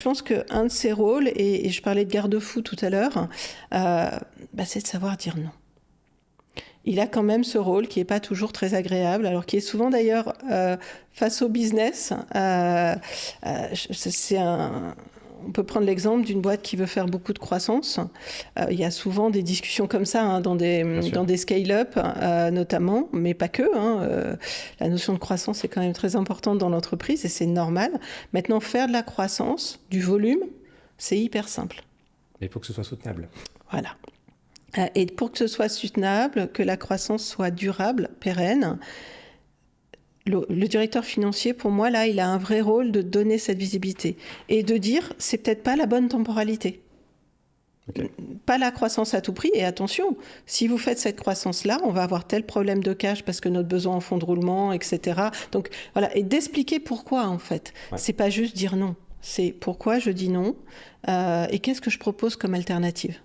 Je pense qu'un de ses rôles, et je parlais de garde-fou tout à l'heure, c'est de savoir dire non. Il a quand même ce rôle qui n'est pas toujours très agréable, alors qui est souvent d'ailleurs face au business. On peut prendre l'exemple d'une boîte qui veut faire beaucoup de croissance. Il y a souvent des discussions comme ça dans des scale-up notamment, mais pas que. La notion de croissance est quand même très importante dans l'entreprise et c'est normal. Maintenant, faire de la croissance, du volume, c'est hyper simple. Mais il faut que ce soit soutenable. Voilà. Et pour que ce soit soutenable, que la croissance soit durable, pérenne, le directeur financier, pour moi, là, il a un vrai rôle de donner cette visibilité et de dire, c'est peut-être pas la bonne temporalité. Okay. Pas la croissance à tout prix. Et attention, si vous faites cette croissance-là, on va avoir tel problème de cash parce que notre besoin en fonds de roulement, etc. Donc voilà, et d'expliquer pourquoi en fait. Ouais. C'est pas juste dire non. C'est pourquoi je dis non et qu'est-ce que je propose comme alternative.